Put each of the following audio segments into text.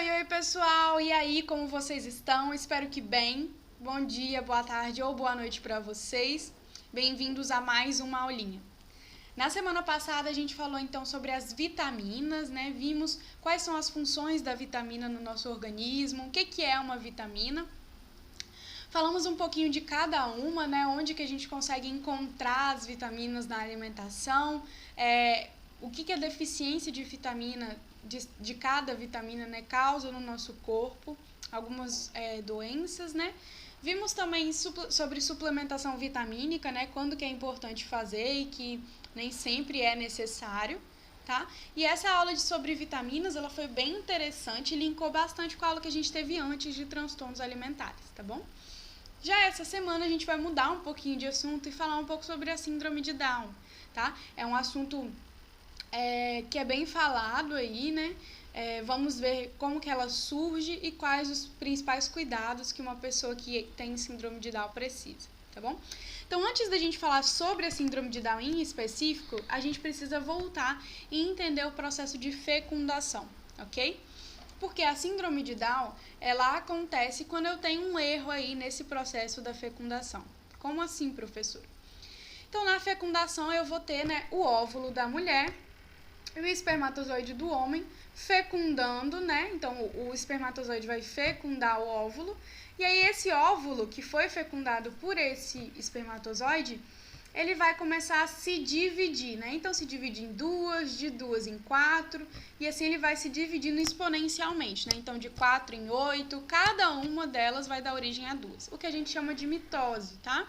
Oi, pessoal! E aí, como vocês estão? Espero que bem. Bom dia, boa tarde ou boa noite para vocês. Bem-vindos a mais uma aulinha. Na semana passada a gente falou então sobre as vitaminas, né? Vimos quais são as funções da vitamina no nosso organismo, o que é uma vitamina. Falamos um pouquinho de cada uma, né? Onde que a gente consegue encontrar as vitaminas na alimentação, o que a deficiência de vitamina, de cada vitamina, né, causa no nosso corpo, algumas doenças, né? Vimos também sobre suplementação vitamínica, né? Quando que é importante fazer e que nem sempre é necessário, tá? E essa aula sobre vitaminas, ela foi bem interessante e linkou bastante com a aula que a gente teve antes de transtornos alimentares, tá bom? Já essa semana a gente vai mudar um pouquinho de assunto e falar um pouco sobre a síndrome de Down, tá? É um assunto que é bem falado aí, né? Vamos ver como que ela surge e quais os principais cuidados que uma pessoa que tem síndrome de Down precisa, tá bom? Então, antes da gente falar sobre a síndrome de Down em específico, a gente precisa voltar e entender o processo de fecundação, ok? Porque a síndrome de Down, ela acontece quando eu tenho um erro aí nesse processo da fecundação. Como assim, professora? Então, na fecundação, eu vou ter, né, o óvulo da mulher e o espermatozoide do homem fecundando, né? Então, o espermatozoide vai fecundar o óvulo. E aí, esse óvulo que foi fecundado por esse espermatozoide, ele vai começar a se dividir, né? Então, se divide em duas, de duas em quatro, e assim ele vai se dividindo exponencialmente, né? Então, de 4 em 8, cada uma delas vai dar origem a duas, o que a gente chama de mitose, tá?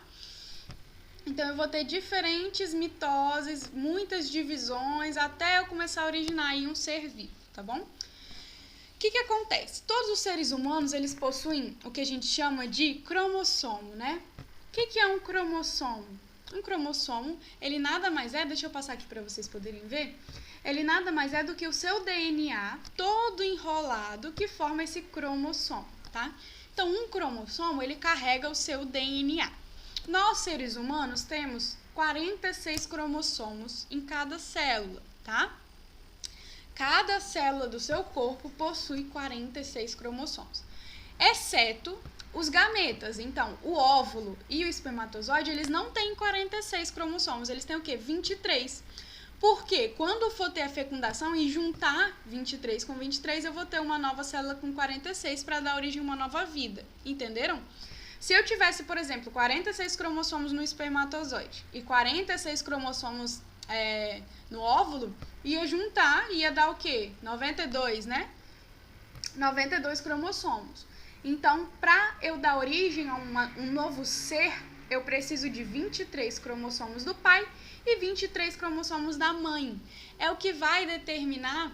Então, eu vou ter diferentes mitoses, muitas divisões, até eu começar a originar aí um ser vivo, tá bom? O que acontece? Todos os seres humanos, eles possuem o que a gente chama de cromossomo, né? O que é um cromossomo? Um cromossomo, ele nada mais é, deixa eu passar aqui para vocês poderem ver, ele nada mais é do que o seu DNA todo enrolado que forma esse cromossomo, tá? Então, um cromossomo, ele carrega o seu DNA. Nós, seres humanos, temos 46 cromossomos em cada célula, tá? Cada célula do seu corpo possui 46 cromossomos, exceto os gametas. Então, o óvulo e o espermatozoide, eles não têm 46 cromossomos, eles têm o quê? 23. Porque quando for ter a fecundação e juntar 23 com 23, eu vou ter uma nova célula com 46 para dar origem a uma nova vida. Entenderam? Se eu tivesse, por exemplo, 46 cromossomos no espermatozoide e 46 cromossomos no óvulo, ia juntar, ia dar o quê? 92, né? 92 cromossomos. Então, para eu dar origem a um novo ser, eu preciso de 23 cromossomos do pai e 23 cromossomos da mãe. É o que vai determinar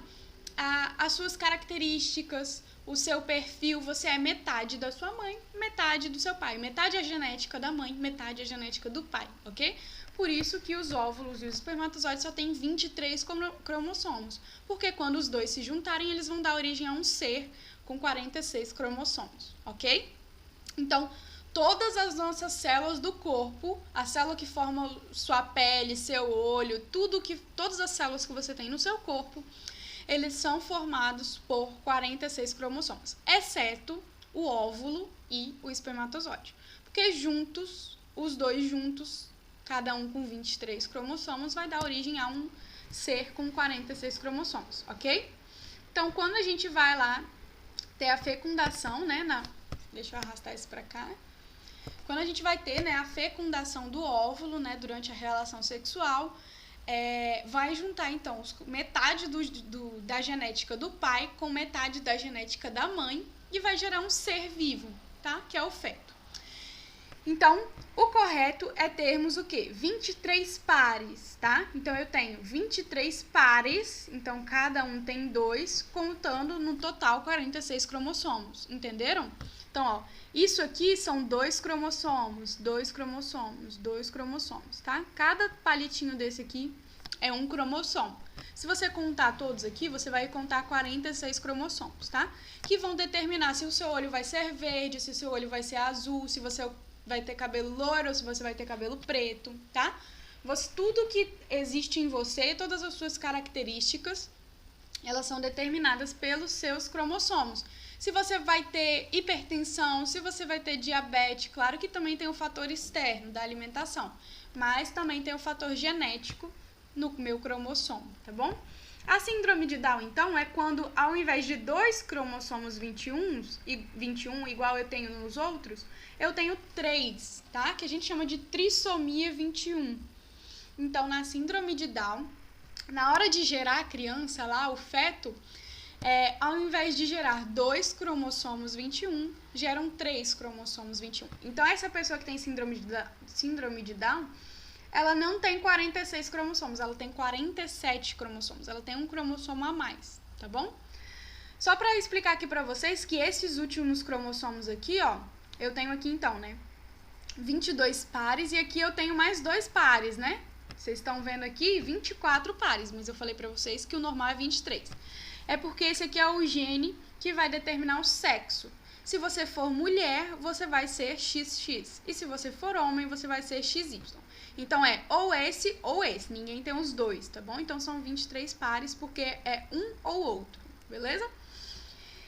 as suas características, o seu perfil. Você é metade da sua mãe, metade do seu pai. Metade é a genética da mãe, metade é a genética do pai, ok? Por isso que os óvulos e os espermatozoides só têm 23 cromossomos. Porque quando os dois se juntarem, eles vão dar origem a um ser com 46 cromossomos, ok? Então, todas as nossas células do corpo, a célula que forma sua pele, seu olho, todas as células que você tem no seu corpo, eles são formados por 46 cromossomos, exceto o óvulo e o espermatozoide. Porque juntos, os dois juntos, cada um com 23 cromossomos, vai dar origem a um ser com 46 cromossomos, ok? Então, quando a gente vai lá ter a fecundação, né, deixa eu arrastar isso pra cá. Quando a gente vai ter, né, a fecundação do óvulo, né, durante a relação sexual, vai juntar, então, metade da genética do pai com metade da genética da mãe e vai gerar um ser vivo, tá? Que é o feto. Então, o correto é termos o quê? 23 pares, tá? Então, eu tenho 23 pares, então cada um tem 2, contando no total 46 cromossomos, entenderam? Então, ó, isso aqui são 2 cromossomos, 2 cromossomos, 2 cromossomos, tá? Cada palitinho desse aqui é um cromossomo. Se você contar todos aqui, você vai contar 46 cromossomos, tá? Que vão determinar se o seu olho vai ser verde, se o seu olho vai ser azul, se você vai ter cabelo loiro ou se você vai ter cabelo preto, tá? Tudo que existe em você, todas as suas características, elas são determinadas pelos seus cromossomos. Se você vai ter hipertensão, se você vai ter diabetes, claro que também tem o fator externo da alimentação, mas também tem o fator genético no meu cromossomo, tá bom? A síndrome de Down, então, é quando ao invés de 2 cromossomos 21 igual eu tenho nos outros, eu tenho 3, tá? Que a gente chama de trissomia 21. Então, na síndrome de Down, na hora de gerar a criança lá, o feto, ao invés de gerar 2 cromossomos 21, geram 3 cromossomos 21. Então, essa pessoa que tem síndrome de Down, ela não tem 46 cromossomos, ela tem 47 cromossomos, ela tem um cromossomo a mais, tá bom? Só pra explicar aqui pra vocês que esses últimos cromossomos aqui, ó, eu tenho aqui então, né, 22 pares e aqui eu tenho mais 2 pares, né? Vocês estão vendo aqui 24 pares, mas eu falei pra vocês que o normal é 23. É porque esse aqui é o gene que vai determinar o sexo. Se você for mulher, você vai ser XX. E se você for homem, você vai ser XY. Então, é ou esse ou esse. Ninguém tem os dois, tá bom? Então, são 23 pares, porque é um ou outro, beleza?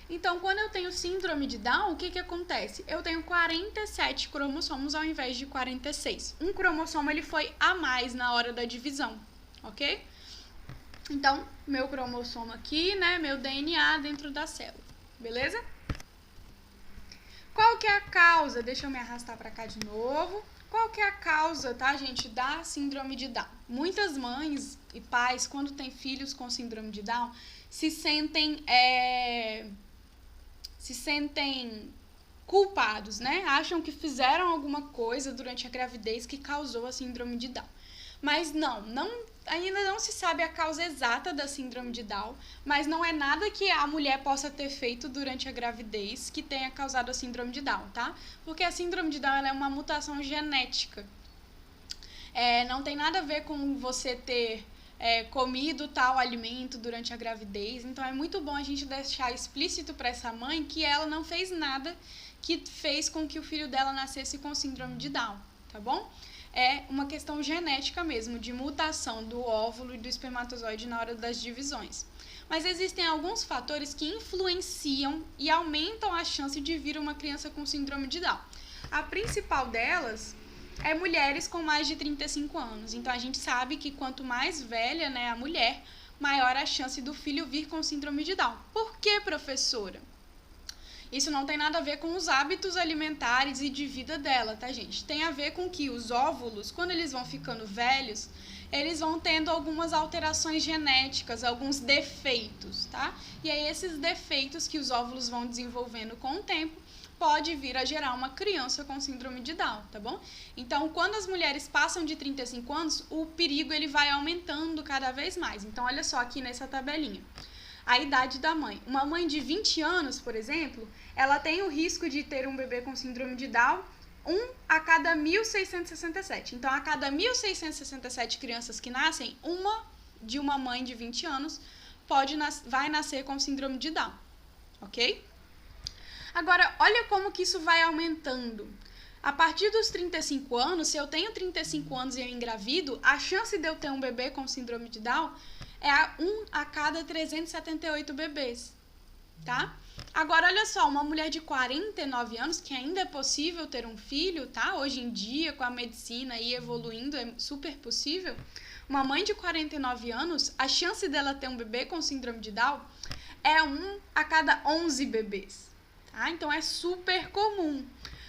Então, quando eu tenho síndrome de Down, o que acontece? Eu tenho 47 cromossomos ao invés de 46. Um cromossomo, ele foi a mais na hora da divisão, ok? Então, meu cromossomo aqui, né? Meu DNA dentro da célula, beleza? Qual que é a causa? Deixa eu me arrastar pra cá de novo. Qual que é a causa, tá, gente, da síndrome de Down? Muitas mães e pais, quando têm filhos com síndrome de Down, se sentem culpados, né? Acham que fizeram alguma coisa durante a gravidez que causou a síndrome de Down. Mas ainda não se sabe a causa exata da síndrome de Down, mas não é nada que a mulher possa ter feito durante a gravidez que tenha causado a síndrome de Down, tá? Porque a síndrome de Down ela é uma mutação genética. Não tem nada a ver com você ter comido tal alimento durante a gravidez, então é muito bom a gente deixar explícito para essa mãe que ela não fez nada que fez com que o filho dela nascesse com síndrome de Down, tá bom? É uma questão genética mesmo, de mutação do óvulo e do espermatozoide na hora das divisões. Mas existem alguns fatores que influenciam e aumentam a chance de vir uma criança com síndrome de Down. A principal delas é mulheres com mais de 35 anos. Então, a gente sabe que quanto mais velha, né, a mulher, maior a chance do filho vir com síndrome de Down. Por que, professora? Isso não tem nada a ver com os hábitos alimentares e de vida dela, tá, gente? Tem a ver com que os óvulos, quando eles vão ficando velhos, eles vão tendo algumas alterações genéticas, alguns defeitos, tá? E aí, esses defeitos que os óvulos vão desenvolvendo com o tempo, pode vir a gerar uma criança com síndrome de Down, tá bom? Então, quando as mulheres passam de 35 anos, o perigo ele vai aumentando cada vez mais. Então, olha só aqui nessa tabelinha. A idade da mãe. Uma mãe de 20 anos, por exemplo, ela tem o risco de ter um bebê com síndrome de Down 1 a cada 1.667. Então, a cada 1.667 crianças que nascem, uma de uma mãe de 20 anos vai nascer com síndrome de Down, ok? Agora, olha como que isso vai aumentando. A partir dos 35 anos, se eu tenho 35 anos e eu engravido, a chance de eu ter um bebê com síndrome de Down é 1 a cada 378 bebês, tá? Agora, olha só, uma mulher de 49 anos, que ainda é possível ter um filho, tá? Hoje em dia, com a medicina aí evoluindo, é super possível. Uma mãe de 49 anos, a chance dela ter um bebê com síndrome de Down é 1 a cada 11 bebês, tá? Então, é super comum.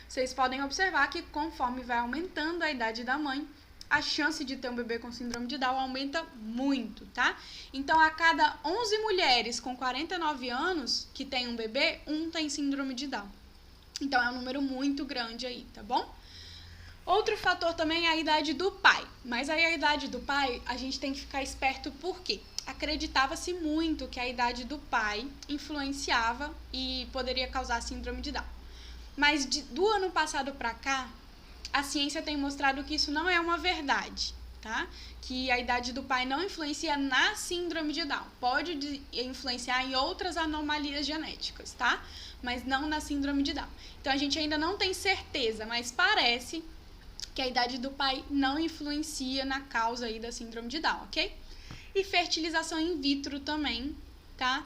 Vocês podem observar que conforme vai aumentando a idade da mãe, a chance de ter um bebê com síndrome de Down aumenta muito, tá? Então, a cada 11 mulheres com 49 anos que tem um bebê, 1 tem síndrome de Down. Então, é um número muito grande aí, tá bom? Outro fator também é a idade do pai. Mas aí a idade do pai, a gente tem que ficar esperto por quê? Acreditava-se muito que a idade do pai influenciava e poderia causar síndrome de Down. Mas do ano passado para cá, a ciência tem mostrado que isso não é uma verdade, tá? Que a idade do pai não influencia na síndrome de Down. Pode influenciar em outras anomalias genéticas, tá? Mas não na síndrome de Down. Então, a gente ainda não tem certeza, mas parece que a idade do pai não influencia na causa aí da síndrome de Down, ok? E fertilização in vitro também tá?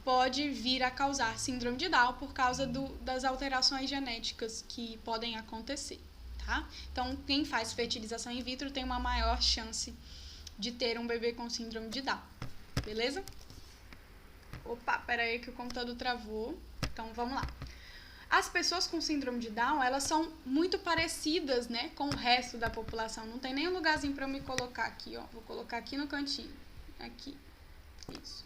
Pode vir a causar síndrome de Down por causa das alterações genéticas que podem acontecer, tá? Então, quem faz fertilização in vitro tem uma maior chance de ter um bebê com síndrome de Down, beleza? Opa, peraí que o computador travou. Então, vamos lá. As pessoas com síndrome de Down, elas são muito parecidas, né, com o resto da população. Não tem nem um lugarzinho para eu me colocar aqui, ó. Vou colocar aqui no cantinho. Aqui. Isso.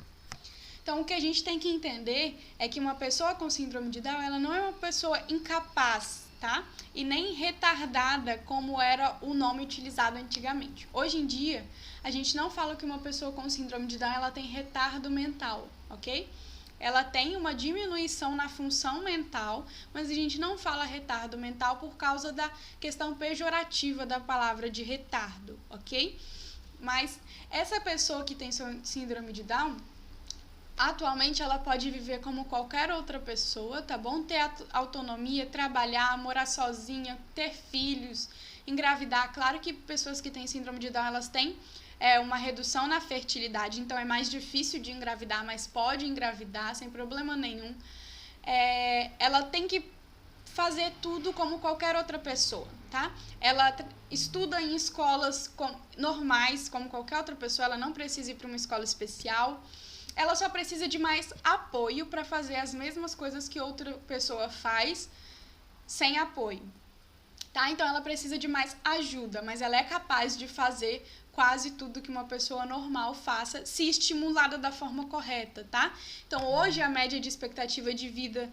Então, o que a gente tem que entender é que uma pessoa com síndrome de Down, ela não é uma pessoa incapaz, tá? E nem retardada, como era o nome utilizado antigamente. Hoje em dia, a gente não fala que uma pessoa com síndrome de Down, ela tem retardo mental, ok? Ela tem uma diminuição na função mental, mas a gente não fala retardo mental por causa da questão pejorativa da palavra de retardo, ok? Mas essa pessoa que tem síndrome de Down, atualmente ela pode viver como qualquer outra pessoa, tá bom? Ter autonomia, trabalhar, morar sozinha, ter filhos, engravidar. Claro que pessoas que têm síndrome de Down, elas têm uma redução na fertilidade, então é mais difícil de engravidar, mas pode engravidar sem problema nenhum. Ela tem que fazer tudo como qualquer outra pessoa, tá? Ela estuda em escolas normais, como qualquer outra pessoa, ela não precisa ir para uma escola especial. Ela só precisa de mais apoio para fazer as mesmas coisas que outra pessoa faz sem apoio, tá? Então, ela precisa de mais ajuda, mas ela é capaz de fazer quase tudo que uma pessoa normal faça, se estimulada da forma correta, tá? Então, hoje, a média de expectativa de vida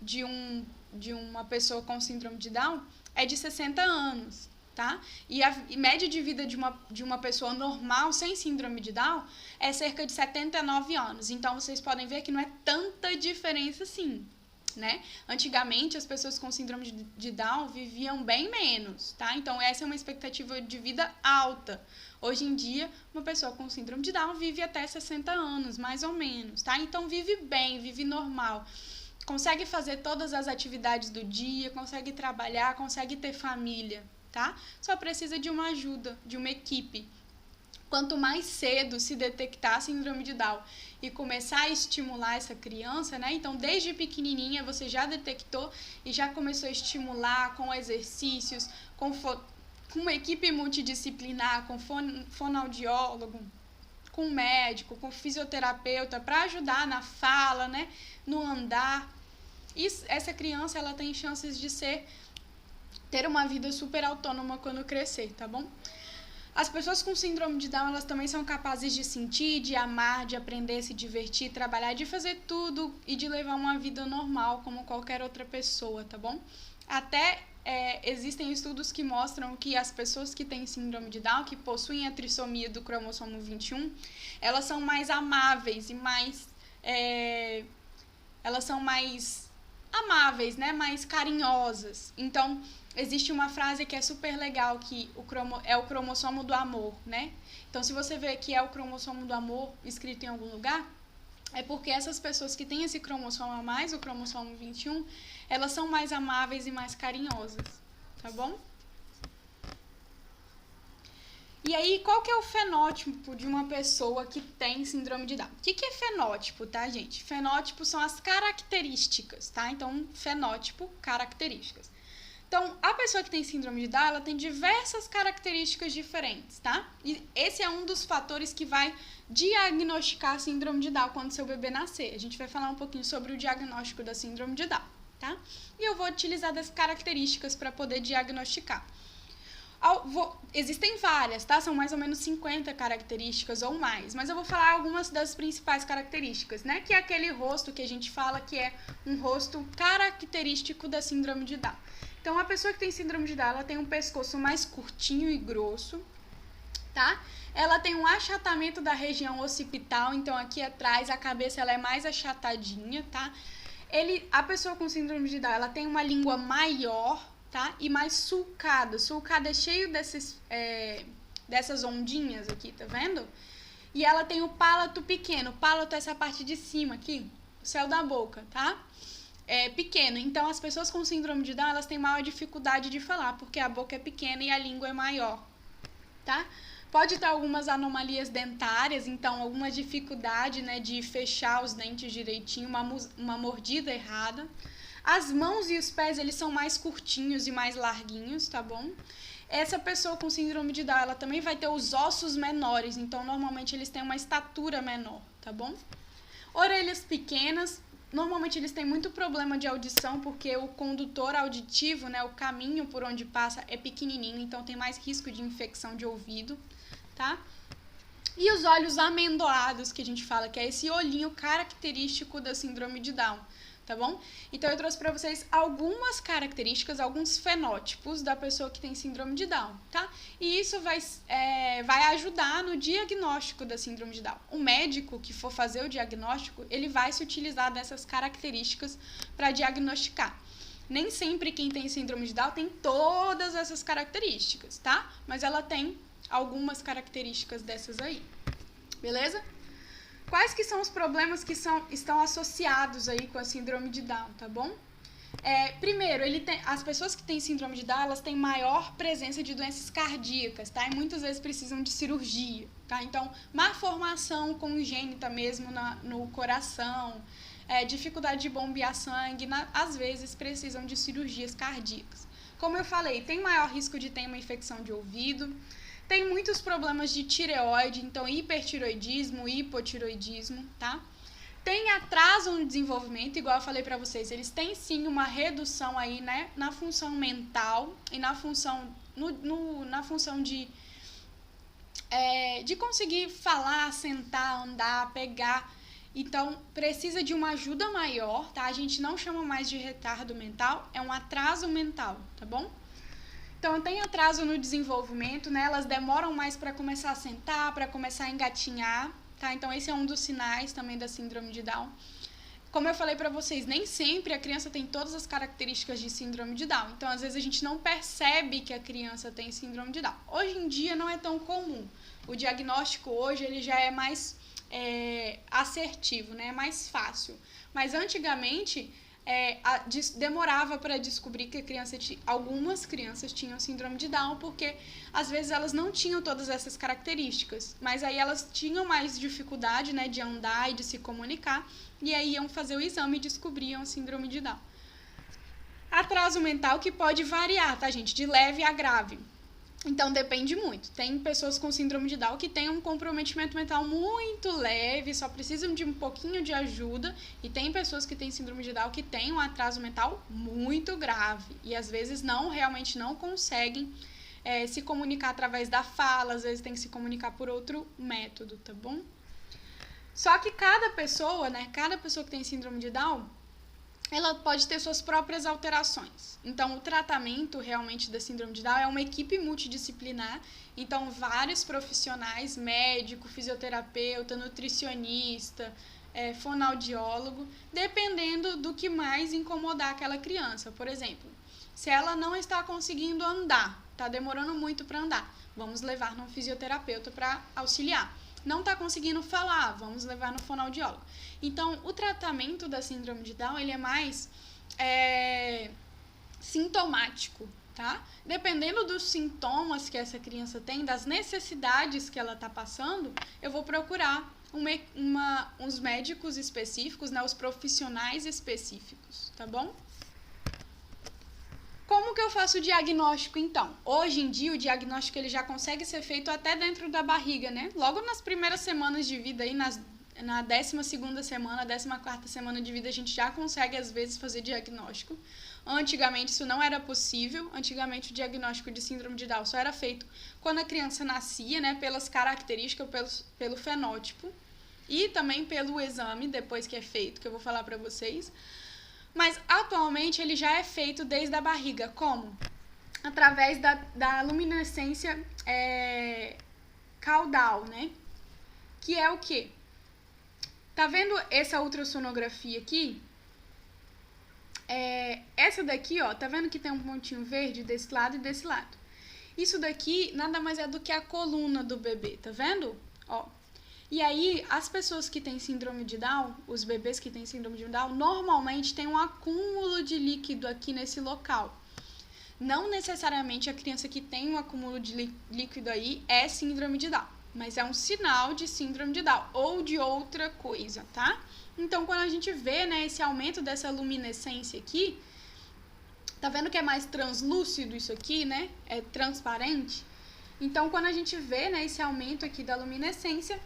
de uma pessoa com síndrome de Down é de 60 anos, tá? E a média de vida de uma pessoa normal, sem síndrome de Down, é cerca de 79 anos. Então, vocês podem ver que não é tanta diferença assim, né? Antigamente, as pessoas com síndrome de Down viviam bem menos, tá? Então, essa é uma expectativa de vida alta. Hoje em dia, uma pessoa com síndrome de Down vive até 60 anos, mais ou menos, tá? Então, vive bem, vive normal. Consegue fazer todas as atividades do dia, consegue trabalhar, consegue ter família, tá? Só precisa de uma ajuda, de uma equipe. Quanto mais cedo se detectar a síndrome de Down e começar a estimular essa criança, né? Então, desde pequenininha, você já detectou e já começou a estimular com exercícios, com uma equipe multidisciplinar, com fonoaudiólogo, com médico, com fisioterapeuta, para ajudar na fala, né? No andar. Essa criança, ela tem chances de ter uma vida super autônoma quando crescer, tá bom? As pessoas com síndrome de Down, elas também são capazes de sentir, de amar, de aprender, se divertir, trabalhar, de fazer tudo e de levar uma vida normal como qualquer outra pessoa, tá bom? Até existem estudos que mostram que as pessoas que têm síndrome de Down, que possuem a trissomia do cromossomo 21, elas são mais amáveis e mais... elas são mais amáveis, né? Mais carinhosas. Então, existe uma frase que é super legal, que é o cromossomo do amor, né? Então, se você vê que é o cromossomo do amor escrito em algum lugar, é porque essas pessoas que têm esse cromossomo a mais, o cromossomo 21, elas são mais amáveis e mais carinhosas, tá bom? E aí, qual que é o fenótipo de uma pessoa que tem síndrome de Down? O que é fenótipo, tá, gente? Fenótipo são as características, tá? Então, fenótipo, características. Então, a pessoa que tem síndrome de Down, ela tem diversas características diferentes, tá? E esse é um dos fatores que vai diagnosticar a síndrome de Down quando seu bebê nascer. A gente vai falar um pouquinho sobre o diagnóstico da síndrome de Down, tá? E eu vou utilizar das características para poder diagnosticar. Existem várias, tá? São mais ou menos 50 características ou mais, mas eu vou falar algumas das principais características, né? Que é aquele rosto que a gente fala que é um rosto característico da síndrome de Down. Então, a pessoa que tem síndrome de Down, ela tem um pescoço mais curtinho e grosso, tá? Ela tem um achatamento da região occipital, então aqui atrás a cabeça ela é mais achatadinha, tá? A pessoa com síndrome de Down, ela tem uma língua maior, tá? E mais sulcada. Sulcada é cheio dessas ondinhas aqui, tá vendo? E ela tem o palato pequeno. O palato é essa parte de cima aqui, o céu da boca, tá? É pequeno. Então, as pessoas com síndrome de Down, elas têm maior dificuldade de falar, porque a boca é pequena e a língua é maior, tá? Pode ter algumas anomalias dentárias, então alguma dificuldade, né, de fechar os dentes direitinho, uma mordida errada. As mãos e os pés, eles são mais curtinhos e mais larguinhos, tá bom? Essa pessoa com síndrome de Down, ela também vai ter os ossos menores, então normalmente eles têm uma estatura menor, tá bom? Orelhas pequenas, normalmente eles têm muito problema de audição, porque o condutor auditivo, né, o caminho por onde passa é pequenininho, então tem mais risco de infecção de ouvido, tá? E os olhos amendoados, que a gente fala, que é esse olhinho característico da síndrome de Down, tá bom? Então eu trouxe para vocês algumas características, alguns fenótipos da pessoa que tem síndrome de Down, tá? E isso vai ajudar no diagnóstico da síndrome de Down. O médico que for fazer o diagnóstico, ele vai se utilizar dessas características para diagnosticar. Nem sempre quem tem síndrome de Down tem todas essas características, tá? Mas ela tem algumas características dessas aí, beleza? Quais que são os problemas que estão associados aí com a síndrome de Down, tá bom? Primeiro, as pessoas que têm síndrome de Down, elas têm maior presença de doenças cardíacas, tá? E muitas vezes precisam de cirurgia, tá? Então, má formação congênita mesmo no coração, dificuldade de bombear sangue, às vezes precisam de cirurgias cardíacas. Como eu falei, tem maior risco de ter uma infecção de ouvido, tem muitos problemas de tireoide, então hipertiroidismo, hipotiroidismo, tá? Tem atraso no desenvolvimento, igual eu falei pra vocês, eles têm sim uma redução aí, né, na função mental e na função, na função de conseguir falar, sentar, andar, pegar. Então, precisa de uma ajuda maior, tá? A gente não chama mais de retardo mental, é um atraso mental, tá bom? Então, tem atraso no desenvolvimento, né? Elas demoram mais para começar a sentar, para começar a engatinhar, tá? Então, esse é um dos sinais também da síndrome de Down. Como eu falei para vocês, nem sempre a criança tem todas as características de síndrome de Down. Então, às vezes, a gente não percebe que a criança tem síndrome de Down. Hoje em dia, não é tão comum. O diagnóstico hoje, ele já é mais assertivo, né? É mais fácil. Mas, antigamente, demorava para descobrir que algumas crianças tinham síndrome de Down, porque às vezes elas não tinham todas essas características, mas aí elas tinham mais dificuldade, né, de andar e de se comunicar, e aí iam fazer o exame e descobriam a síndrome de Down. Atraso mental que pode variar, tá, gente? De leve a grave. Então, depende muito. Tem pessoas com síndrome de Down que têm um comprometimento mental muito leve, só precisam de um pouquinho de ajuda. E tem pessoas que têm síndrome de Down que têm um atraso mental muito grave. E, às vezes, realmente não conseguem se comunicar através da fala. Às vezes, tem que se comunicar por outro método, tá bom? Só que cada pessoa, né? Cada pessoa que tem síndrome de Down, ela pode ter suas próprias alterações. Então, o tratamento realmente da síndrome de Down é uma equipe multidisciplinar. Então, vários profissionais, médico, fisioterapeuta, nutricionista, fonoaudiólogo, dependendo do que mais incomodar aquela criança. Por exemplo, se ela não está conseguindo andar, está demorando muito para andar, vamos levar no fisioterapeuta para auxiliar. Não está conseguindo falar, vamos levar no fonoaudiólogo. Então, o tratamento da síndrome de Down, ele é mais sintomático, tá? Dependendo dos sintomas que essa criança tem, das necessidades que ela está passando, eu vou procurar uns médicos específicos, né, os profissionais específicos, tá bom? Como que eu faço o diagnóstico, então? Hoje em dia, o diagnóstico ele já consegue ser feito até dentro da barriga, né? Logo nas primeiras semanas de vida, aí na 12ª semana, 14ª semana de vida, a gente já consegue, às vezes, fazer diagnóstico. Antigamente, isso não era possível. Antigamente, o diagnóstico de síndrome de Down só era feito quando a criança nascia, né? Pelas características, pelo fenótipo. E também pelo exame, depois que é feito, que eu vou falar pra vocês. Mas, atualmente, ele já é feito desde a barriga. Como? Através da luminescência caudal, né? Que é o quê? Tá vendo essa ultrassonografia aqui? Essa daqui, ó, tá vendo que tem um pontinho verde desse lado e desse lado? Isso daqui nada mais é do que a coluna do bebê, tá vendo? Ó. E aí, as pessoas que têm síndrome de Down, os bebês que têm síndrome de Down, normalmente tem um acúmulo de líquido aqui nesse local. Não necessariamente a criança que tem um acúmulo de líquido aí é síndrome de Down, mas é um sinal de síndrome de Down ou de outra coisa, tá? Então, quando a gente vê, né, esse aumento dessa luminescência aqui, tá vendo que é mais translúcido isso aqui, né? É transparente. Então, quando a gente vê, né, esse aumento aqui da luminescência,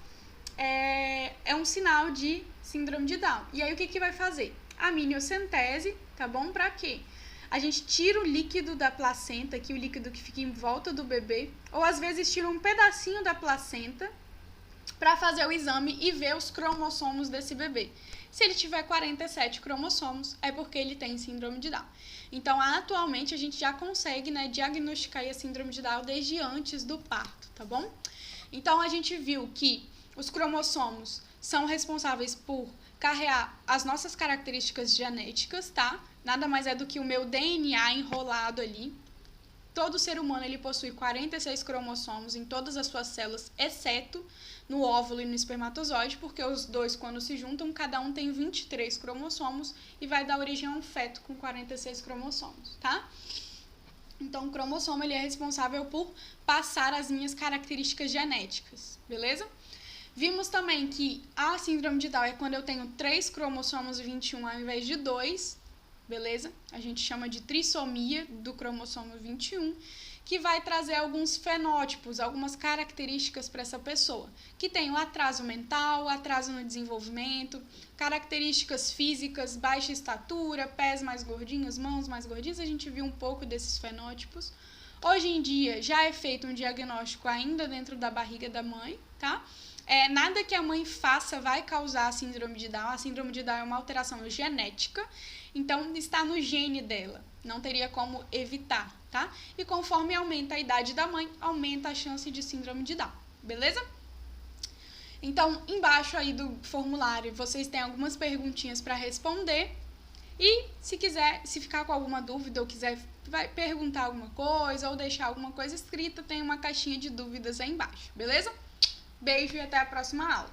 é um sinal de síndrome de Down. E aí, o que que vai fazer? A miniocentese, tá bom? Pra quê? A gente tira o líquido da placenta, aqui o líquido que fica em volta do bebê, ou às vezes tira um pedacinho da placenta para fazer o exame e ver os cromossomos desse bebê. Se ele tiver 47 cromossomos, é porque ele tem síndrome de Down. Então, atualmente, a gente já consegue, né, diagnosticar a síndrome de Down desde antes do parto, tá bom? Então, a gente viu que os cromossomos são responsáveis por carregar as nossas características genéticas, tá? Nada mais é do que o meu DNA enrolado ali. Todo ser humano ele possui 46 cromossomos em todas as suas células, exceto no óvulo e no espermatozoide, porque os dois, quando se juntam, cada um tem 23 cromossomos e vai dar origem a um feto com 46 cromossomos, tá? Então, o cromossomo ele é responsável por passar as minhas características genéticas, beleza? Vimos também que a síndrome de Down é quando eu tenho 3 cromossomos 21 ao invés de 2, beleza? A gente chama de trissomia do cromossomo 21, que vai trazer alguns fenótipos, algumas características para essa pessoa, que tem o atraso mental, atraso no desenvolvimento, características físicas, baixa estatura, pés mais gordinhos, mãos mais gordinhas, a gente viu um pouco desses fenótipos. Hoje em dia já é feito um diagnóstico ainda dentro da barriga da mãe, tá? Nada que a mãe faça vai causar a síndrome de Down. A síndrome de Down é uma alteração genética, então está no gene dela. Não teria como evitar, tá? E conforme aumenta a idade da mãe, aumenta a chance de síndrome de Down, beleza? Então, embaixo aí do formulário, vocês têm algumas perguntinhas para responder. E se ficar com alguma dúvida ou quiser perguntar alguma coisa ou deixar alguma coisa escrita, tem uma caixinha de dúvidas aí embaixo, beleza? Beijo e até a próxima aula.